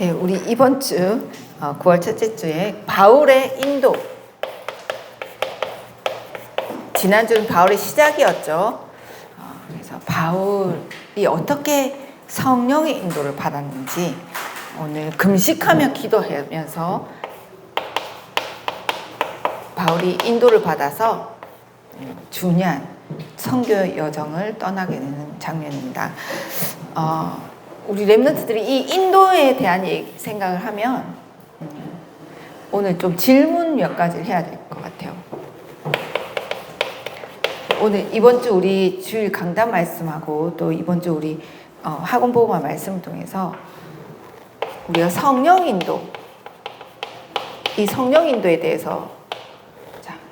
예, 우리 이번 주 9월 첫째 주에 바울의 인도. 지난주는 바울의 시작이었죠. 그래서 바울이 어떻게 성령의 인도를 받았는지 오늘 금식하며 기도하면서 바울이 인도를 받아서 중요한 선교 여정을 떠나게 되는 장면입니다. 우리 랩런트들이 이 인도에 대한 생각을 하면 오늘 좀 질문 몇 가지를 해야 될 것 같아요. 오늘 이번 주 우리 주일 강단 말씀하고 또 이번 주 우리 학원 보고만 말씀을 통해서 우리가 성령 인도, 이 성령 인도에 대해서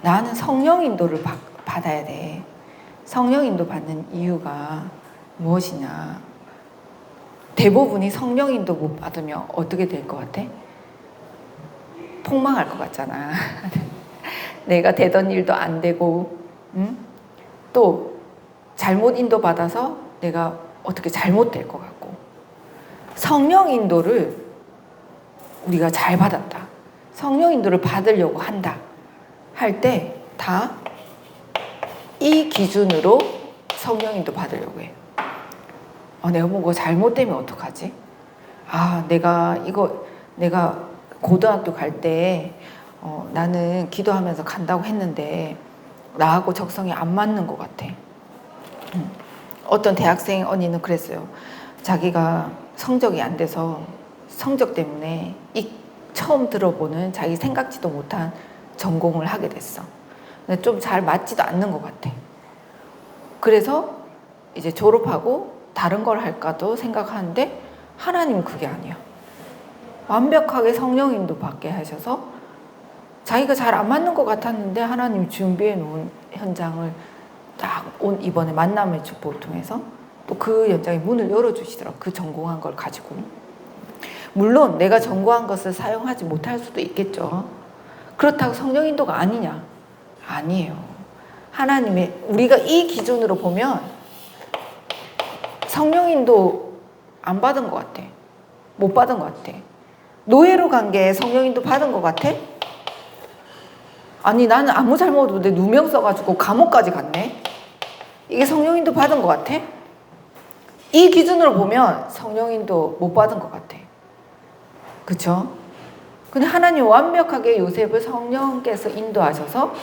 나는 성령 인도를 받아야 돼. 성령 인도 받는 이유가 무엇이냐? 대부분이 성령 인도 못 받으면 어떻게 될 것 같아? 폭망할 것 같잖아. 내가 되던 일도 안 되고, 또 잘못 인도 받아서 내가 어떻게 잘못될 것 같고. 성령 인도를 우리가 잘 받았다. 성령 인도를 받으려고 한다. 할 때 다 이 기준으로 성령 인도 받으려고 해요. 내가 뭐가 잘못되면 어떡하지? 내가 고등학교 갈 때 나는 기도하면서 간다고 했는데 나하고 적성이 안 맞는 것 같아. 어떤 대학생 언니는 그랬어요. 자기가 성적이 안 돼서 성적 때문에 처음 들어보는 자기 생각지도 못한 전공을 하게 됐어. 근데 좀 잘 맞지도 않는 것 같아. 그래서 이제 졸업하고 다른 걸 할까도 생각하는데 하나님은 그게 아니야. 완벽하게 성령 인도 받게 하셔서 자기가 잘 안 맞는 것 같았는데 하나님이 준비해 놓은 현장을 딱 이번에 만남의 축복을 통해서 또 그 현장의 문을 열어주시더라고. 그 전공한 걸 가지고. 물론 내가 전공한 것을 사용하지 못할 수도 있겠죠. 그렇다고 성령 인도가 아니냐? 아니에요. 하나님의, 우리가 이 기준으로 보면 성령 인도 안 받은 것 같아. 못 받은 것 같아. 노예로 간 게 성령 인도 받은 것 같아? 아니, 나는 아무 잘못 없는데 누명 써가지고 감옥까지 갔네? 이게 성령 인도 받은 것 같아? 이 기준으로 보면 성령 인도 못 받은 것 같아. 그쵸? 근데 하나님 완벽하게 요셉을 성령께서 인도하셔서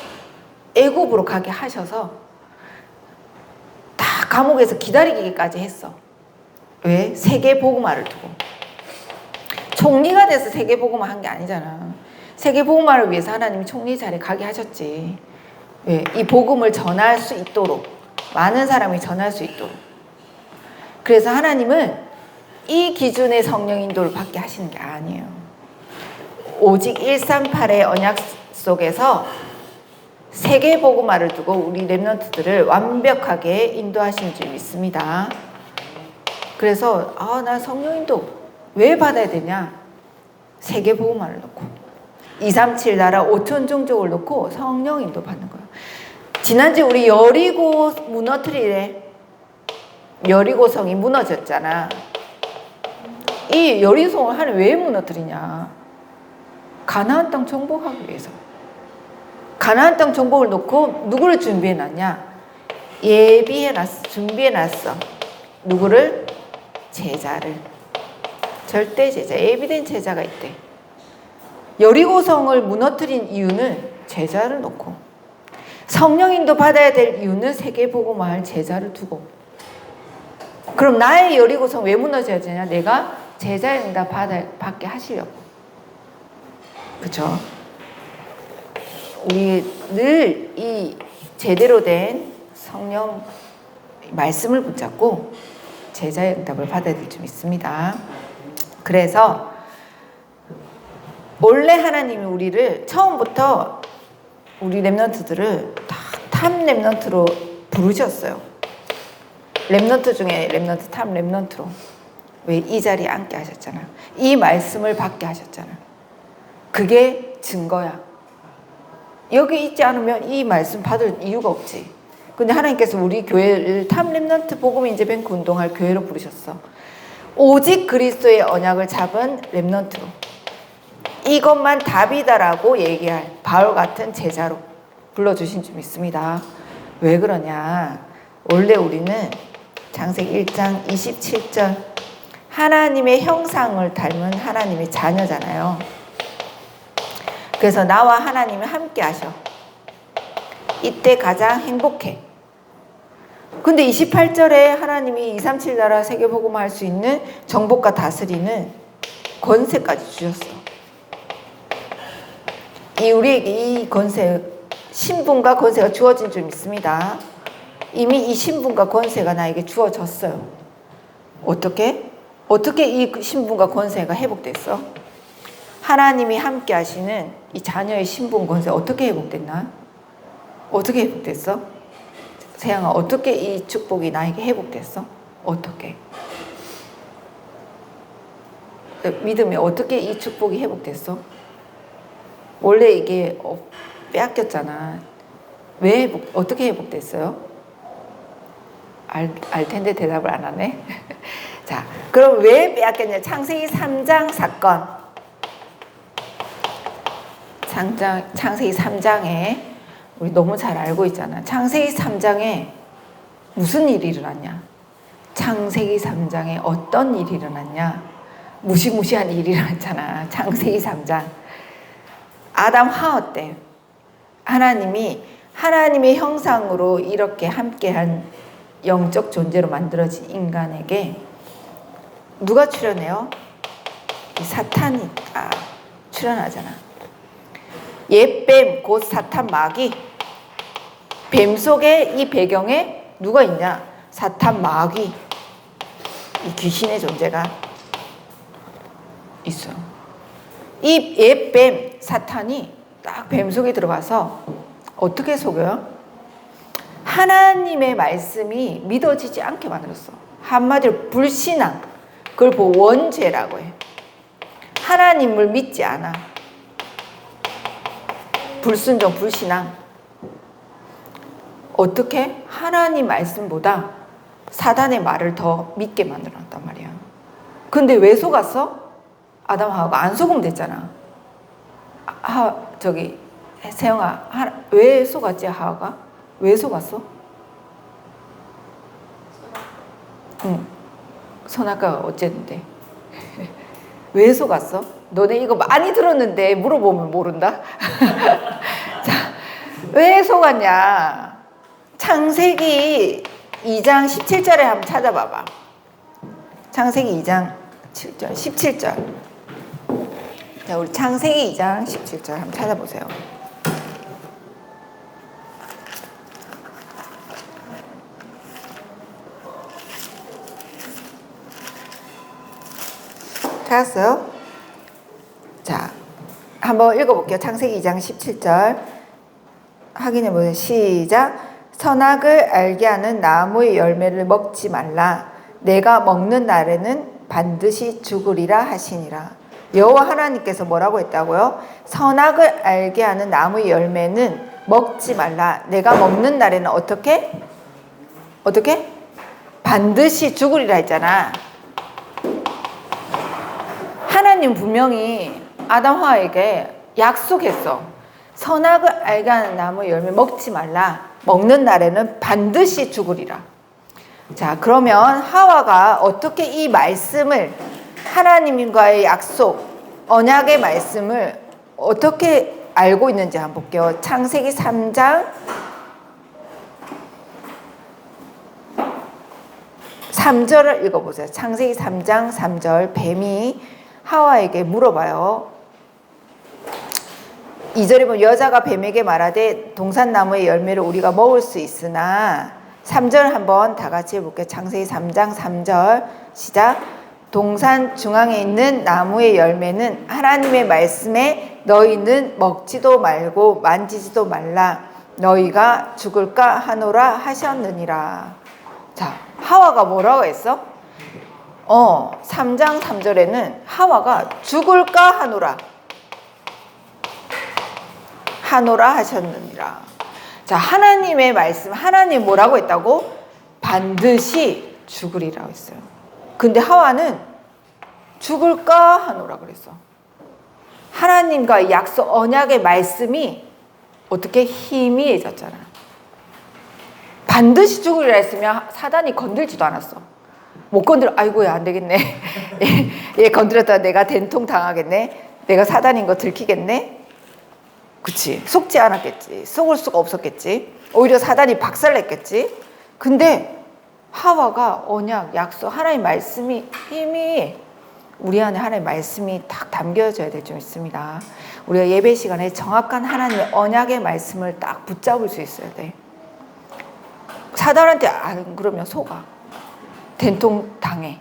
애굽으로 가게 하셔서 다 감옥에서 기다리기까지 했어. 왜? 세계 복음화를 두고. 총리가 돼서 세계 복음화 한 게 아니잖아. 세계 복음화를 위해서 하나님이 총리 자리에 가게 하셨지. 왜? 이 복음을 전할 수 있도록, 많은 사람이 전할 수 있도록. 그래서 하나님은 이 기준의 성령 인도를 받게 하시는 게 아니에요. 오직 138의 언약 속에서 세계 복음화를 두고 우리 랩런트들을 완벽하게 인도하신 줄 믿습니다. 그래서 나 성령 인도 왜 받아야 되냐? 세계 복음화를 놓고 237 나라 5천 종족을 놓고 성령 인도 받는 거예요. 지난주 우리 여리고 무너뜨리래. 여리고성이 무너졌잖아. 이 여리고성을 하나님 왜 무너뜨리냐? 가나안 땅 정복하기 위해서. 가나안 땅 정복을 놓고 누구를 준비해놨냐? 예비해놨어. 준비해놨어. 누구를? 제자를. 절대 제자. 예비된 제자가 있대. 여리고성을 무너뜨린 이유는 제자를 놓고, 성령인도 받아야 될 이유는 세계복음화할 제자를 두고. 그럼 나의 여리고성 왜 무너져야 되냐? 내가 제자의 응답 받게 하시려고. 그쵸? 우리 늘 이 제대로 된 성령 말씀을 붙잡고 제자의 응답을 받아야 될 줄 믿습니다. 그래서 원래 하나님이 우리를 처음부터 우리 랩런트들을 다 탑 랩런트로 부르셨어요. 랩런트 중에 랩런트 탑 랩런트로. 왜? 이 자리에 앉게 하셨잖아. 이 말씀을 받게 하셨잖아. 그게 증거야. 여기 있지 않으면 이 말씀 받을 이유가 없지. 근데 하나님께서 우리 교회를 탑 랩런트 복음 인재뱅크 운동할 교회로 부르셨어. 오직 그리스도의 언약을 잡은 렘넌트로. 이것만 답이다라고 얘기할 바울 같은 제자로 불러주신 줄 믿습니다. 왜 그러냐? 원래 우리는 창세기 1장 27절 하나님의 형상을 닮은 하나님의 자녀잖아요. 그래서 나와 하나님이 함께 하셔. 이때 가장 행복해. 근데 28절에 하나님이 237 나라 세계복음화 할 수 있는 정복과 다스리는 권세까지 주셨어. 우리에게 이 권세, 신분과 권세가 주어진 줄 믿습니다. 이미 이 신분과 권세가 나에게 주어졌어요. 어떻게? 어떻게 이 신분과 권세가 회복됐어? 하나님이 함께 하시는 이 자녀의 신분 권세 어떻게 회복됐나? 어떻게 회복됐어? 세영아, 어떻게 이 축복이 나에게 회복됐어? 어떻게? 믿음이 어떻게 이 축복이 회복됐어? 원래 이게 빼앗겼잖아. 왜 어떻게 회복됐어요? 알 텐데 대답을 안 하네. 자, 그럼 왜 빼앗겼냐? 창세기 3장 사건. 창세기 3장에 우리 너무 잘 알고 있잖아. 창세기 3장에 무슨 일이 일어났냐? 창세기 3장에 어떤 일이 일어났냐? 무시무시한 일이 일어났잖아. 창세기 3장. 아담 하와 때 하나님이 하나님의 형상으로 이렇게 함께한 영적 존재로 만들어진 인간에게 누가 출연해요? 사탄이 출연하잖아. 옛뱀 곧 사탄 마귀. 뱀 속에 이 배경에 누가 있냐? 사탄 마귀. 이 귀신의 존재가 있어. 이 옛뱀 사탄이 딱 뱀 속에 들어가서 어떻게 속여요? 하나님의 말씀이 믿어지지 않게 만들었어. 한마디로 불신앙. 그걸 원죄라고 해. 하나님을 믿지 않아. 불순종, 불신앙. 어떻게? 하나님 말씀보다 사단의 말을 더 믿게 만들어놨단 말이야. 근데 왜 속았어? 아담 하와가 안 속으면 됐잖아. 세영아, 왜 속았지 하와가? 왜 속았어? 응. 선악과가 어쨌는데? 왜 속았어? 너네 이거 많이 들었는데 물어보면 모른다? 자, 왜 속았냐? 창세기 2장 17절에 한번 찾아봐봐. 창세기 2장 7절, 17절. 자, 우리 창세기 2장 17절 한번 찾아보세요. 찾았어요? 자, 한번 읽어볼게요. 창세기 2장 17절 확인해보세요. 시작. 선악을 알게 하는 나무의 열매를 먹지 말라. 내가 먹는 날에는 반드시 죽으리라 하시니라. 여호와 하나님께서 뭐라고 했다고요? 선악을 알게 하는 나무의 열매는 먹지 말라. 내가 먹는 날에는 어떻게? 반드시 죽으리라 했잖아. 하나님 분명히 아담 하와에게 약속했어. 선악을 알게 하는 나무 열매 먹지 말라. 먹는 날에는 반드시 죽으리라. 자, 그러면 하와가 어떻게 이 말씀을, 하나님과의 약속, 언약의 말씀을 어떻게 알고 있는지 한번 볼게요. 창세기 3장 3절을 읽어보세요. 창세기 3장 3절. 뱀이 하와에게 물어봐요. 2절에 보면 여자가 뱀에게 말하되 동산나무의 열매를 우리가 먹을 수 있으나, 3절 한번 다 같이 해볼게요. 창세기 3장 3절 시작. 동산 중앙에 있는 나무의 열매는 하나님의 말씀에 너희는 먹지도 말고 만지지도 말라. 너희가 죽을까 하노라 하셨느니라. 자, 하와가 뭐라고 했어? 3장 3절에는 하와가 죽을까 하노라 하셨느니라. 자, 하나님의 말씀, 하나님 뭐라고 했다고? 반드시 죽으리라고 했어요. 근데 하와는 죽을까 하노라 그랬어. 하나님과의 약속 언약의 말씀이 어떻게 희미해졌잖아. 반드시 죽으리라 했으면 사단이 건들지도 않았어. 못 건드려. 아이고야 안 되겠네. 얘 건드렸다가 내가 된통 당하겠네. 내가 사단인 거 들키겠네. 그치. 속지 않았겠지. 속을 수가 없었겠지. 오히려 사단이 박살냈겠지. 근데 하와가 언약, 약속, 하나님의 말씀이 이미 우리 안에 하나님의 말씀이 딱 담겨져야 될 점 있습니다. 우리가 예배 시간에 정확한 하나님의 언약의 말씀을 딱 붙잡을 수 있어야 돼. 사단한테 안 그러면 속아. 된통 당해.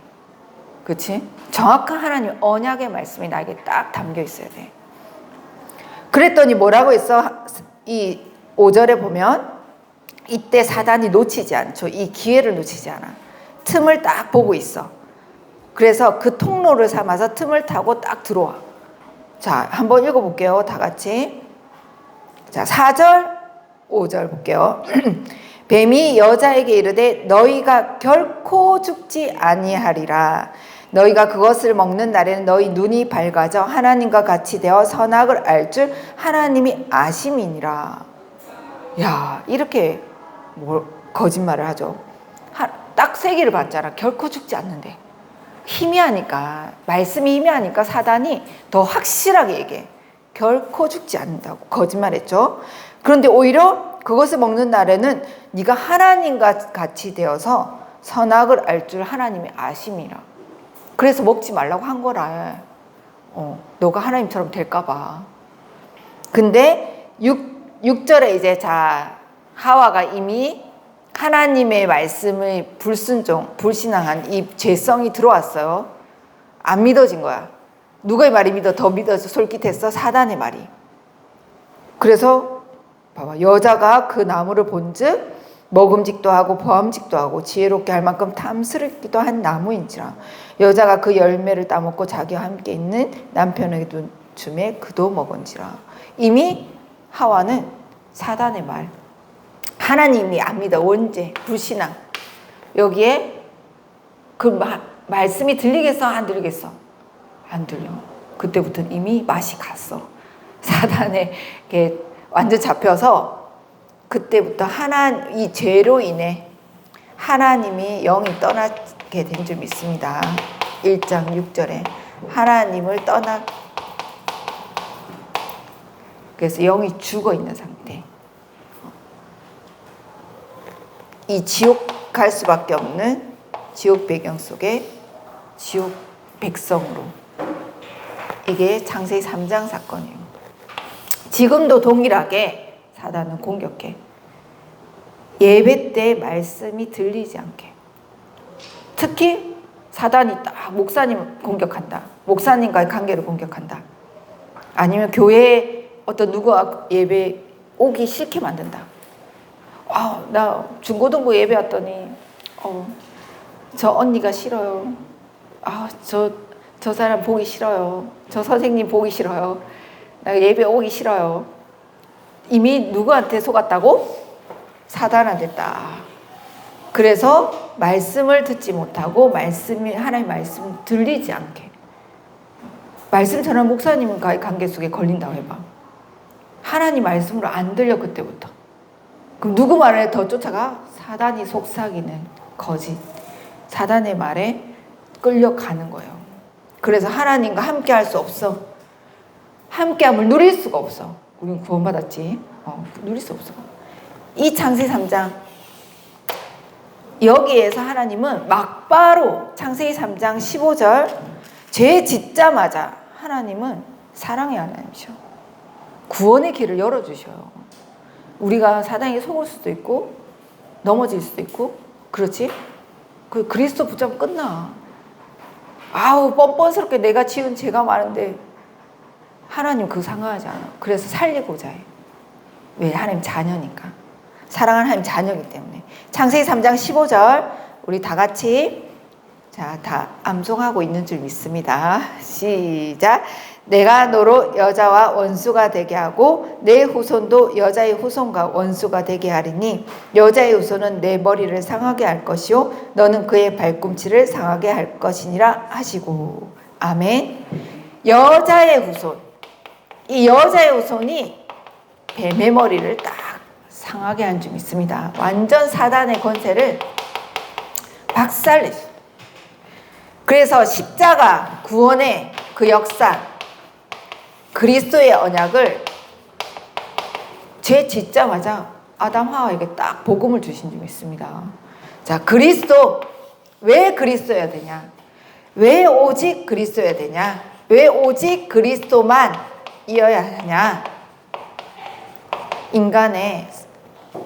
그치? 정확한 하나님의 언약의 말씀이 나에게 딱 담겨 있어야 돼. 그랬더니 뭐라고 했어? 이 5절에 보면 이때 사단이 놓치지 않죠. 이 기회를 놓치지 않아. 틈을 딱 보고 있어. 그래서 그 통로를 삼아서 틈을 타고 딱 들어와. 자, 한번 읽어볼게요. 다 같이. 자, 4절, 5절 볼게요. 뱀이 여자에게 이르되 너희가 결코 죽지 아니하리라. 너희가 그것을 먹는 날에는 너희 눈이 밝아져 하나님과 같이 되어 선악을 알 줄 하나님이 아심이니라. 야, 이렇게 거짓말을 하죠. 딱 세기를 봤잖아. 결코 죽지 않는데. 희미하니까, 말씀이 희미하니까 사단이 더 확실하게 얘기해. 결코 죽지 않는다고 거짓말했죠. 그런데 오히려 그것을 먹는 날에는 네가 하나님과 같이 되어서 선악을 알 줄 하나님이 아심이라. 그래서 먹지 말라고 한 거라. 너가 하나님처럼 될까 봐. 근데 6절에 이제 자 하와가 이미 하나님의 말씀을 불순종, 불신앙한 이 죄성이 들어왔어요. 안 믿어진 거야. 누구의 말이 더 믿어서 솔깃했어? 사단의 말이. 그래서 봐봐, 여자가 그 나무를 본즉 먹음직도 하고 보암직도 하고 지혜롭게 할 만큼 탐스럽기도 한 나무인지라. 여자가 그 열매를 따먹고 자기와 함께 있는 남편에게 주매 그도 먹은지라. 이미 하와는 사단의 말, 하나님이 안 믿어. 원죄, 불신앙. 여기에 그 말씀이 들리겠어? 안 들리겠어? 안 들려. 그때부터는 이미 맛이 갔어. 사단에게 완전 잡혀서 그때부터 이 죄로 인해 하나님이 영이 떠나게 된 줄 믿습니다. 1장 6절에 하나님을 그래서 영이 죽어 있는 상태. 이 지옥 갈 수밖에 없는 지옥 배경 속에 지옥 백성으로. 이게 창세기 3장 사건이에요. 지금도 동일하게 사단은 공격해. 예배 때 말씀이 들리지 않게. 특히 사단이 딱 목사님 공격한다. 목사님과의 관계를 공격한다. 아니면 교회에 어떤 누구가 예배 오기 싫게 만든다. 나 중고등부 예배 왔더니 저 언니가 싫어요. 저 사람 보기 싫어요. 저 선생님 보기 싫어요. 나 예배 오기 싫어요. 이미 누구한테 속았다고? 사단한테 딱. 그래서 말씀을 듣지 못하고 하나님의 말씀 들리지 않게. 말씀 전한 목사님과의 관계 속에 걸린다고 해봐. 하나님 말씀으로 안 들려 그때부터. 그럼 누구 말에 더 쫓아가? 사단이 속삭이는 거짓. 사단의 말에 끌려가는 거예요. 그래서 하나님과 함께 할 수 없어. 함께함을 누릴 수가 없어. 우리는 구원받았지. 누릴 수 없어. 이 창세기 3장 여기에서 하나님은 막바로 창세기 3장 15절 죄 짓자마자 하나님은 사랑의 하나님이셔. 구원의 길을 열어주셔요. 우리가 사단에게 속을 수도 있고 넘어질 수도 있고 그렇지? 그 그리스도 붙잡으면 끝나. 뻔뻔스럽게 내가 지은 죄가 많은데 하나님 그거 상관하지 않아. 그래서 살리고자 해. 왜? 하나님 자녀니까. 사랑하는 하나님 자녀이기 때문에. 창세기 3장 15절 우리 다 같이 다 암송하고 있는 줄 믿습니다. 시작. 내가 너로 여자와 원수가 되게 하고 내 후손도 여자의 후손과 원수가 되게 하리니 여자의 후손은 내 머리를 상하게 할 것이요 너는 그의 발꿈치를 상하게 할 것이니라 하시고. 아멘. 여자의 후손. 이 여자의 후손이 뱀의 머리를 딱 상하게 한 줄 믿습니다. 완전 사단의 권세를 박살냈어요. 그래서 십자가 구원의 그 역사, 그리스도의 언약을 죄 짓자마자 아담 하와에게 딱 복음을 주신 줄 믿습니다. 자, 그리스도, 왜 그리스도여야 되냐? 왜 오직 그리스도여야 되냐? 왜 오직 그리스도만 이어야 하냐? 인간의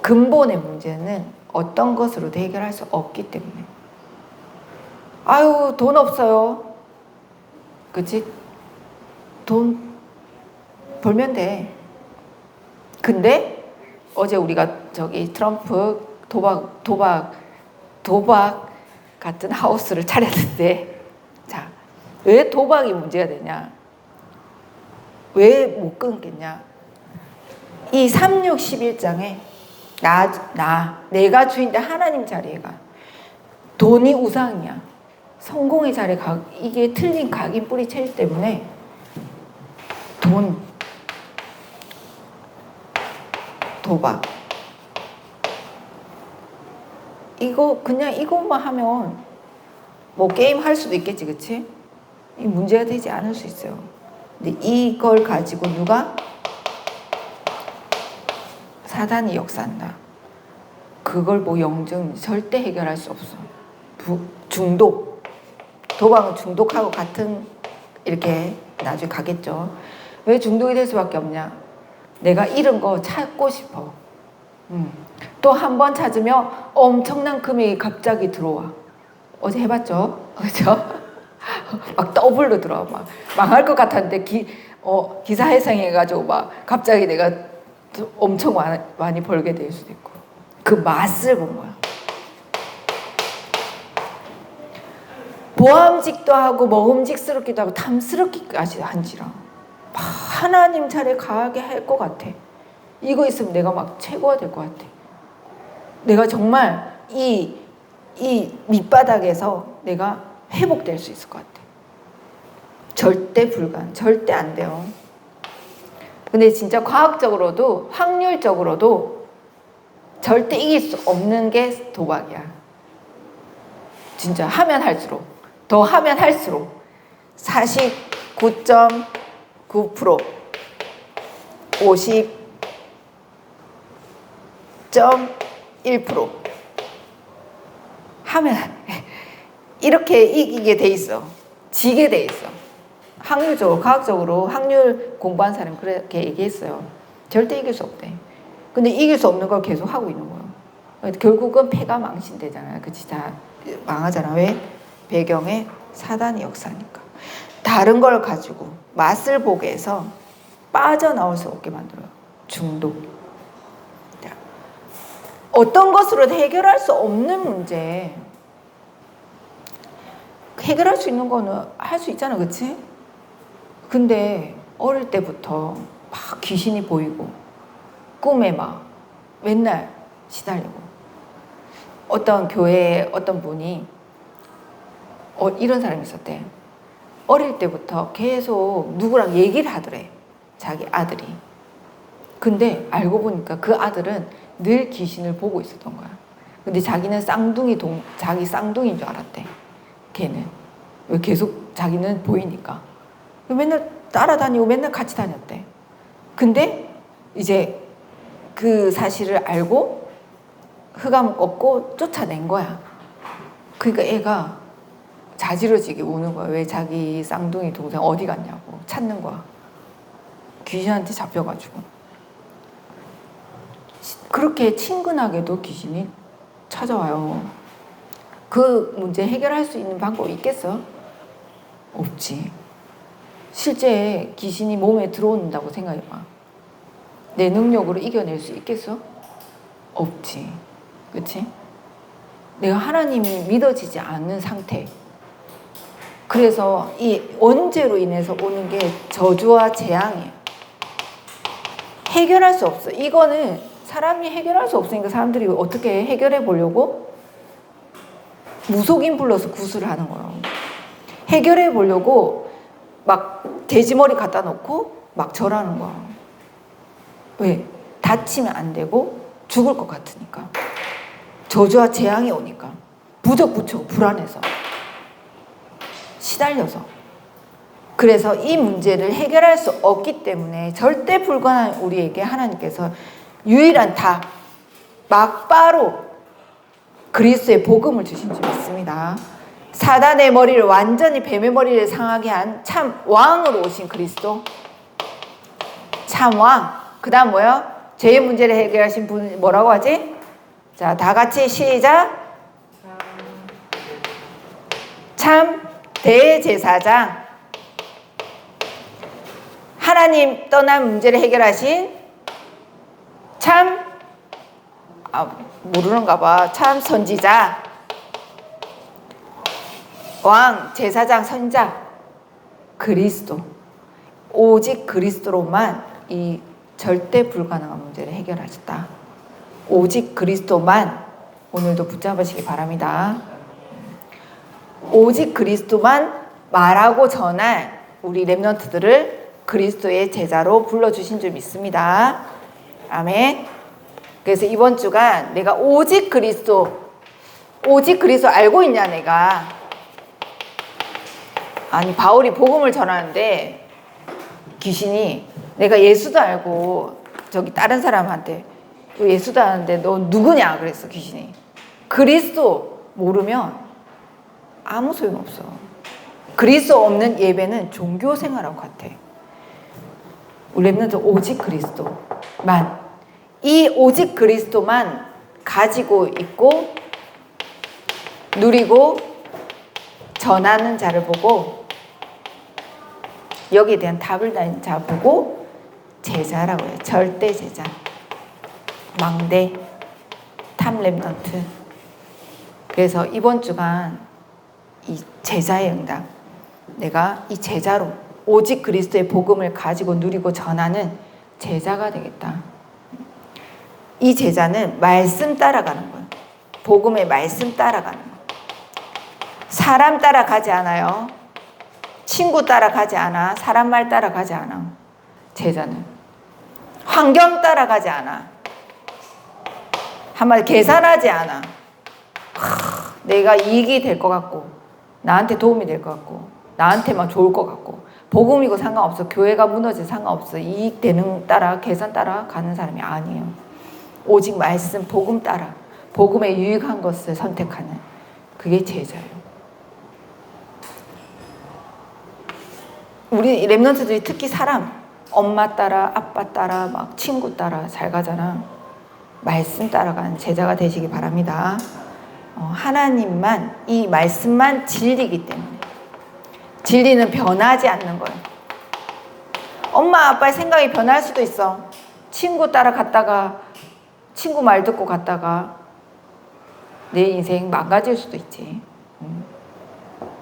근본의 문제는 어떤 것으로도 해결할 수 없기 때문에. 아유, 돈 없어요. 그치? 돈 벌면 돼. 근데 어제 우리가 저기 트럼프 도박 같은 하우스를 차렸는데, 자, 왜 도박이 문제가 되냐? 왜 못 끊겠냐? 이 3,6,11장에 내가 주인데 하나님 자리에 가. 돈이 우상이야. 성공의 자리에 가. 이게 틀린 각인 뿌리 체질 때문에 돈, 도박. 그냥 이것만 하면 뭐 게임 할 수도 있겠지, 그치? 이 문제가 되지 않을 수 있어요. 근데 이걸 가지고 누가? 사단이 역사한다. 그걸 뭐 영증 절대 해결할 수 없어. 중독. 도박은 중독하고 같은 이렇게 나중에 가겠죠. 왜 중독이 될 수밖에 없냐? 내가 잃은 거 찾고 싶어. 또 한 번 찾으면 엄청난 금액이 갑자기 들어와. 어제 해봤죠? 그죠? 막 더블로 들어와. 막 망할 것 같았는데 기사 회생해가지고 막 갑자기 내가 엄청 많이 벌게 될 수도 있고. 그 맛을 본 거야. 보암직도 하고 먹음직스럽기도 하고 탐스럽기까지 한지라 하나님 차례 가게 할 것 같아. 이거 있으면 내가 막 최고가 될 것 같아. 내가 정말 이 밑바닥에서 내가 회복될 수 있을 것 같아. 절대 불가능. 절대 안 돼요. 근데 진짜 과학적으로도 확률적으로도 절대 이길 수 없는 게 도박이야. 진짜 하면 할수록, 더 하면 할수록 49.9%, 50.1% 하면 이렇게 이기게 돼 있어. 지게 돼 있어. 확률적으로, 과학적으로 확률 공부한 사람이 그렇게 얘기했어요. 절대 이길 수 없대. 근데 이길 수 없는 걸 계속 하고 있는 거예요. 결국은 패가 망신되잖아요. 그치? 다 망하잖아. 왜? 배경에 사단이 역사니까. 다른 걸 가지고 맛을 보게 해서 빠져나올 수 없게 만들어요. 중독. 어떤 것으로 해결할 수 없는 문제. 해결할 수 있는 거는 할 수 있잖아. 그치? 근데 어릴 때부터 막 귀신이 보이고 꿈에 막 맨날 시달리고 어떤 교회에 어떤 분이 이런 사람이 있었대. 어릴 때부터 계속 누구랑 얘기를 하더래. 자기 아들이. 근데 알고 보니까 그 아들은 늘 귀신을 보고 있었던 거야. 근데 자기는 자기 쌍둥이인 줄 알았대. 걔는. 왜 계속 자기는 보이니까. 맨날 따라다니고 맨날 같이 다녔대. 근데 이제 그 사실을 알고 흑암 꺾고 쫓아낸 거야. 그러니까 애가 자지러지게 우는 거야. 왜 자기 쌍둥이 동생 어디 갔냐고 찾는 거야. 귀신한테 잡혀가지고. 그렇게 친근하게도 귀신이 찾아와요. 그 문제 해결할 수 있는 방법이 있겠어? 없지. 실제 귀신이 몸에 들어온다고 생각해봐. 내 능력으로 이겨낼 수 있겠어? 없지. 그치? 내가 하나님이 믿어지지 않는 상태. 그래서 이 원죄로 인해서 오는 게 저주와 재앙이에요. 해결할 수 없어. 이거는 사람이 해결할 수 없으니까 사람들이 어떻게 해결해 보려고 무속인 불러서 구슬을 하는 거예요. 해결해 보려고 막 돼지머리 갖다 놓고 막 절하는 거야. 왜? 다치면 안 되고 죽을 것 같으니까. 저주와 재앙이 오니까. 부적부처 불안해서. 시달려서. 그래서 이 문제를 해결할 수 없기 때문에 절대 불가능한 우리에게 하나님께서 유일한 답, 막바로 그리스도의 복음을 주신 줄 믿습니다. 사단의 머리를 완전히 뱀의 머리를 상하게 한 참 왕으로 오신 그리스도. 참 왕. 그 다음 뭐요? 죄의 문제를 해결하신 분 뭐라고 하지? 자, 다 같이 시작. 참 대제사장. 하나님 떠난 문제를 해결하신 참 모르는가 봐. 참 선지자. 왕, 제사장, 선자. 그리스도. 오직 그리스도로만 이 절대 불가능한 문제를 해결하셨다. 오직 그리스도만 오늘도 붙잡으시기 바랍니다. 오직 그리스도만 말하고 전할 우리 렘넌트들을 그리스도의 제자로 불러주신 줄 믿습니다. 아멘. 그래서 이번 주간 내가 오직 그리스도 알고 있냐 내가. 아니 바울이 복음을 전하는데 귀신이 내가 예수도 알고 저기 다른 사람한테 예수도 아는데 너 누구냐 그랬어 귀신이. 그리스도 모르면 아무 소용없어. 그리스도 없는 예배는 종교 생활하고 같아. 우리 렘넌트 오직 그리스도만, 이 오직 그리스도만 가지고 있고 누리고 전하는 자를 보고 여기에 대한 답을 다는 자 보고 제자라고 해요. 절대 제자, 망대, 탑 렘넌트. 그래서 이번 주간 이 제자의 응답, 내가 이 제자로 오직 그리스도의 복음을 가지고 누리고 전하는 제자가 되겠다. 이 제자는 말씀 따라가는 거예요. 복음의 말씀 따라가는 거예요. 사람 따라가지 않아요. 친구 따라가지 않아. 사람 말 따라가지 않아. 제자는 환경 따라가지 않아. 한마디 계산하지 않아. 내가 이익이 될 것 같고 나한테 도움이 될 것 같고 나한테만 좋을 것 같고 복음이고 상관없어. 교회가 무너져도 상관없어. 이익 되는 따라 계산 따라 가는 사람이 아니에요. 오직 말씀 복음 따라 복음에 유익한 것을 선택하는 그게 제자예요. 우리 렘넌트들이 특히 사람 엄마 따라 아빠 따라 막 친구 따라 잘 가잖아. 말씀 따라가는 제자가 되시기 바랍니다. 하나님만 이 말씀만 진리이기 때문에 진리는 변하지 않는 거예요. 엄마 아빠의 생각이 변할 수도 있어. 친구 따라갔다가 친구 말 듣고 갔다가 내 인생 망가질 수도 있지.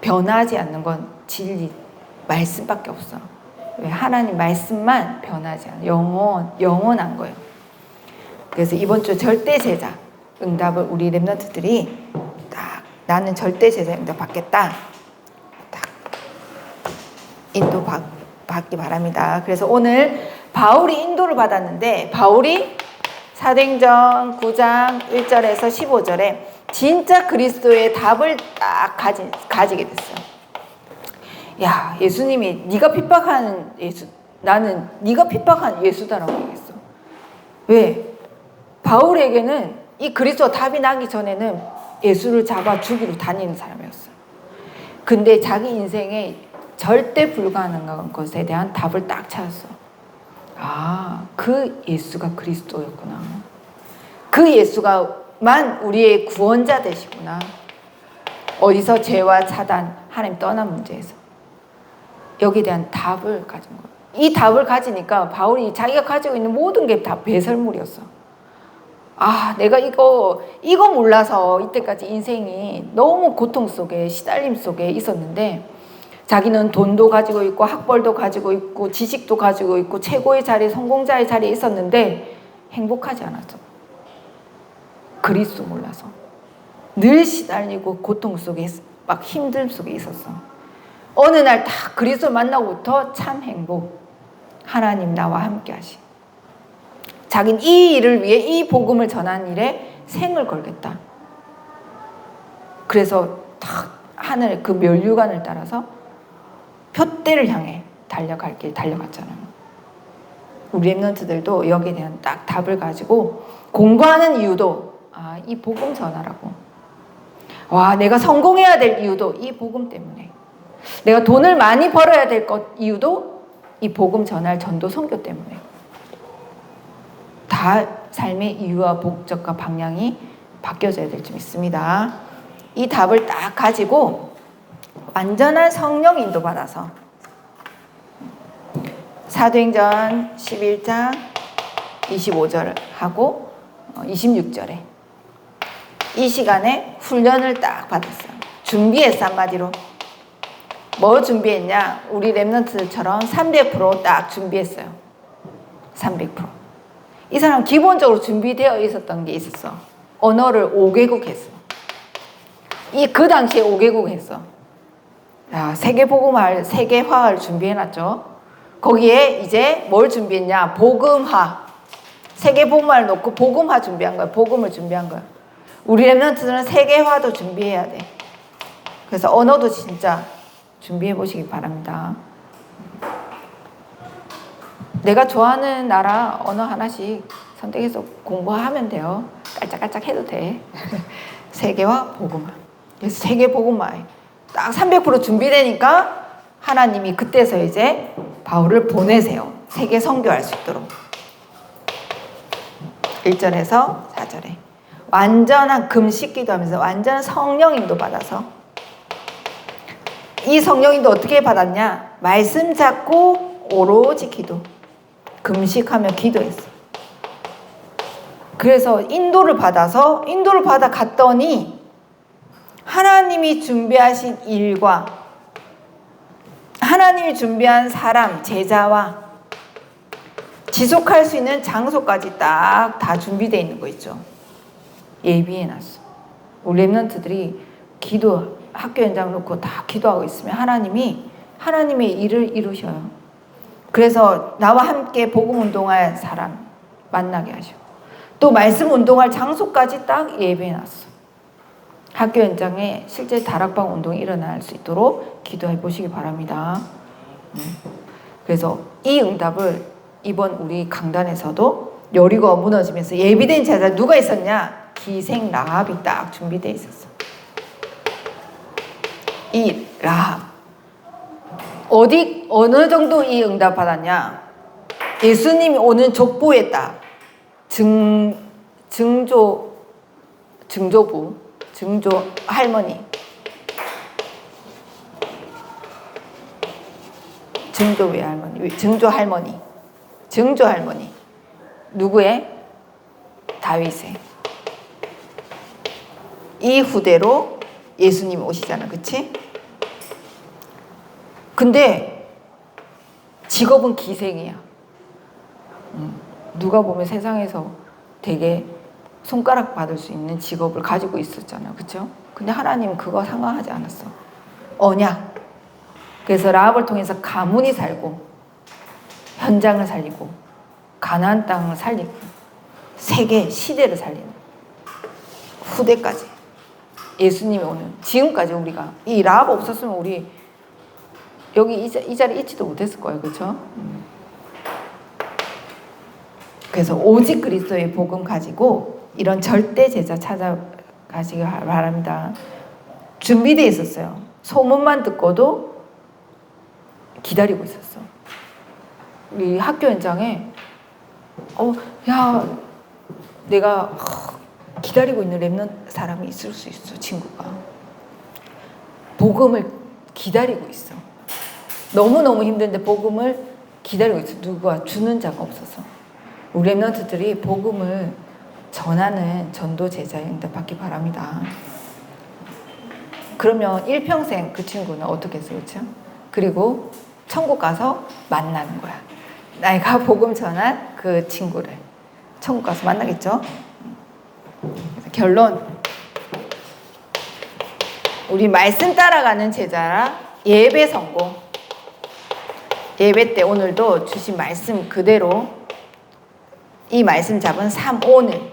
변하지 않는 건 진리 말씀밖에 없어. 왜? 하나님 말씀만 변하지 않아. 영원한 거예요. 그래서 이번 주 절대 제자 응답을 우리 렘넌트들이 딱 나는 절대 제자 응답 받겠다. 딱 인도 받기 바랍니다. 그래서 오늘 바울이 인도를 받았는데 바울이 사도행전 9장 1절에서 15절에 진짜 그리스도의 답을 딱 가지게 됐어요. 야, 예수님이 네가 핍박하는 예수, 나는 네가 핍박한 예수다라고 얘기했어. 왜? 바울에게는 이 그리스도가 답이 나기 전에는 예수를 잡아 죽이러 다니는 사람이었어. 근데 자기 인생에 절대 불가능한 것에 대한 답을 딱 찾았어. 아, 그 예수가 그리스도였구나. 그 예수가만 우리의 구원자 되시구나. 어디서 죄와 사단, 하나님 떠난 문제에서. 여기에 대한 답을 가진 거예요. 이 답을 가지니까 바울이 자기가 가지고 있는 모든 게 다 배설물이었어. 아, 내가 이거 몰라서 이때까지 인생이 너무 고통 속에 시달림 속에 있었는데 자기는 돈도 가지고 있고 학벌도 가지고 있고 지식도 가지고 있고 최고의 자리, 성공자의 자리에 있었는데 행복하지 않았어. 그리스도 몰라서 늘 시달리고 고통 속에 막 힘듦 속에 있었어. 어느 날 딱 그리스도 만나고부터 참 행복. 하나님 나와 함께 하시. 자기는 이 일을 위해 이 복음을 전하는 일에 생을 걸겠다. 그래서 딱 하늘 그 면류관을 따라서 표대를 향해 달려갈 길 달려갔잖아요. 우리 랩런트들도 여기에 대한 딱 답을 가지고 공부하는 이유도 이 복음 전하라고. 내가 성공해야 될 이유도 이 복음 때문에. 내가 돈을 많이 벌어야 될 것 이유도 이 복음 전할 전도 선교 때문에. 다 삶의 이유와 목적과 방향이 바뀌어져야 될 줄 믿습니다. 이 답을 딱 가지고 완전한 성령 인도 받아서 사도행전 11장 25절을 하고 26절에 이 시간에 훈련을 딱 받았어요. 준비했어. 한마디로 뭐 준비했냐? 우리 랩런트들처럼 300% 준비했어요. 300%. 이 사람 기본적으로 준비되어 있었던 게 있었어. 언어를 5개국 했어. 그 당시에 5개국 했어. 세계화를 준비해놨죠. 거기에 이제 뭘 준비했냐? 복음화. 세계복음화를 놓고 복음화 준비한 거야. 복음을 준비한 거야. 우리 랩런트들은 세계화도 준비해야 돼. 그래서 언어도 진짜 준비해 보시기 바랍니다. 내가 좋아하는 나라 언어 하나씩 선택해서 공부하면 돼요. 깔짝깔짝 해도 돼. 세계화, 복음화. 그래서 세계 복음화에 딱 300% 준비되니까 하나님이 그때서 이제 바울을 보내세요. 세계 선교할 수 있도록. 1절에서 4절에 완전한 금식 기도하면서 완전한 성령인도 받아서 이 성령인도 어떻게 받았냐? 말씀 잡고 오로지 기도. 금식하며 기도했어. 그래서 인도를 받아 갔더니 하나님이 준비하신 일과 하나님이 준비한 사람, 제자와 지속할 수 있는 장소까지 딱 다 준비되어 있는 거 있죠. 예비해놨어. 우리 랩런트들이 학교 현장 놓고 다 기도하고 있으면 하나님의 일을 이루셔요. 그래서 나와 함께 복음 운동할 사람 만나게 하시고 또 말씀 운동할 장소까지 딱 예비해놨어. 학교 현장에 실제 다락방 운동이 일어날 수 있도록 기도해 보시기 바랍니다. 그래서 이 응답을 이번 우리 강단에서도 여리고가 무너지면서 예비된 제자 누가 있었냐? 기생 라합이 딱 준비되어 있었어. 이 라합 어느 정도 이 응답 받았냐? 예수님이 오는 족보에 딱 증조 할머니 증조 할머니 누구의? 다윗의. 이 후대로 예수님이 오시잖아. 그치? 근데 직업은 기생이야. 누가 보면 세상에서 되게 손가락 받을 수 있는 직업을 가지고 있었잖아. 그쵸? 근데 하나님은 그거 상관하지 않았어. 언약. 그래서 라합을 통해서 가문이 살고 현장을 살리고 가나안 땅을 살리고 세계 시대를 살리는 후대까지 예수님이 오는 지금까지 우리가 이 라합 없었으면 우리 여기 이 자리에 있지도 못했을 거예요. 그렇죠? 그래서 오직 그리스도의 복음 가지고 이런 절대 제자 찾아가시기 바랍니다. 준비되어 있었어요. 소문만 듣고도 기다리고 있었어. 우리 학교 현장에 내가 기다리고 있는 랩넌트 사람이 있을 수 있어. 친구가 복음을 기다리고 있어. 너무너무 힘든데 복음을 기다리고 있어. 누가 주는 자가 없어서. 우리 랩넌트들이 복음을 전하는 전도 제자의 응답 받기 바랍니다. 그러면 일평생 그 친구는 어떻게 했어? 그렇죠? 그리고 천국 가서 만나는 거야. 내가 복음 전한 그 친구를 천국 가서 만나겠죠. 그래서 결론, 우리 말씀 따라가는 제자라 예배 성공. 예배 때 오늘도 주신 말씀 그대로 이 말씀 잡은 3오늘.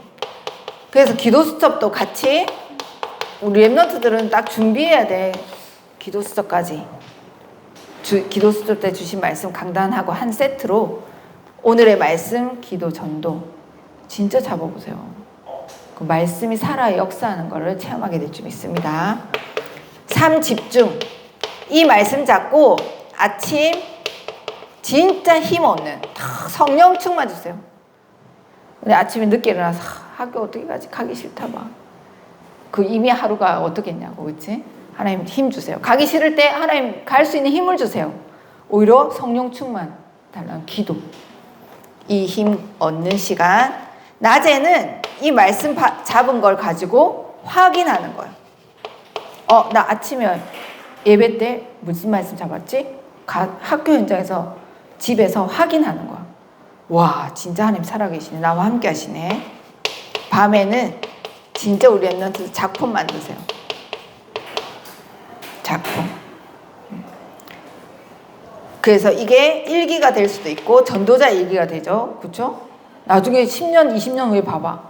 그래서 기도 수첩도 같이 우리 랩런트들은 딱 준비해야 돼. 기도 수첩까지. 기도 수첩 때 주신 말씀 강단하고 한 세트로 오늘의 말씀, 기도, 전도 진짜 잡아보세요. 그 말씀이 살아 역사하는 것을 체험하게 될 줄 믿습니다. 3. 집중. 이 말씀 잡고 아침 진짜 힘 얻는 성령 충만 주세요. 근데 아침에 늦게 일어나서 학교 어떻게 가지? 가기 싫다 막. 그 이미 하루가 어떻겠냐고, 그치? 하나님 힘 주세요. 가기 싫을 때 하나님 갈 수 있는 힘을 주세요. 오히려 성령 충만 달라는 기도. 이 힘 얻는 시간. 낮에는 이 말씀 잡은 걸 가지고 확인하는 거예요. 나 아침에 예배 때 무슨 말씀 잡았지? 학교 현장에서 집에서 확인하는 거야. 와, 진짜 하나님 살아계시네. 나와 함께 하시네. 밤에는 진짜 우리 랩런트 작품 만드세요. 작품. 그래서 이게 일기가 될 수도 있고 전도자 일기가 되죠. 그렇죠? 나중에 10년, 20년 후에 봐봐.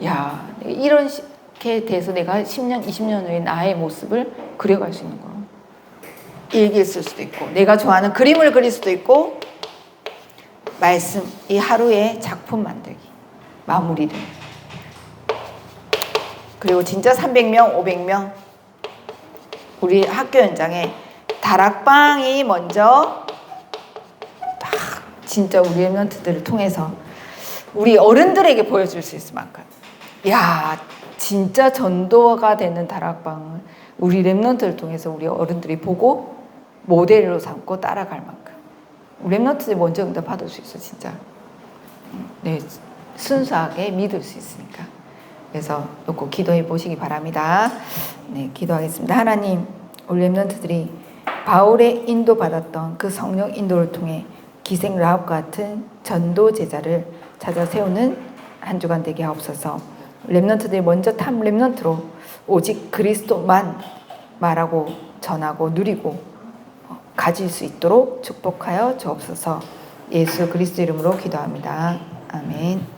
야, 이렇게 돼서 내가 10년, 20년 후에 나의 모습을 그려갈 수 있는 거야. 일기를 쓸 수도 있고 내가 좋아하는 그림을 그릴 수도 있고 말씀, 이 하루의 작품 만들기, 마무리를. 그리고 진짜 300명, 500명 우리 학교 현장에 다락방이 먼저 막 진짜 우리 랩런트들을 통해서 우리 어른들에게 보여줄 수 있을 만큼, 야, 진짜 전도가 되는 다락방을 우리 랩런트를 통해서 우리 어른들이 보고 모델로 삼고 따라갈 만큼 우리 랩런트들이 먼저 응답 받을 수 있어. 진짜 네, 순수하게 믿을 수 있으니까. 그래서 놓고 기도해 보시기 바랍니다. 네, 기도하겠습니다. 하나님, 우리 랩런트들이 바울의 인도받았던 그 성령 인도를 통해 기생 라합과 같은 전도 제자를 찾아 세우는 한 주간 되게 하옵소서. 랩런트들이 먼저 탐 랩런트로 오직 그리스도만 말하고 전하고 누리고 가질 수 있도록 축복하여 주옵소서. 예수 그리스도 이름으로 기도합니다. 아멘.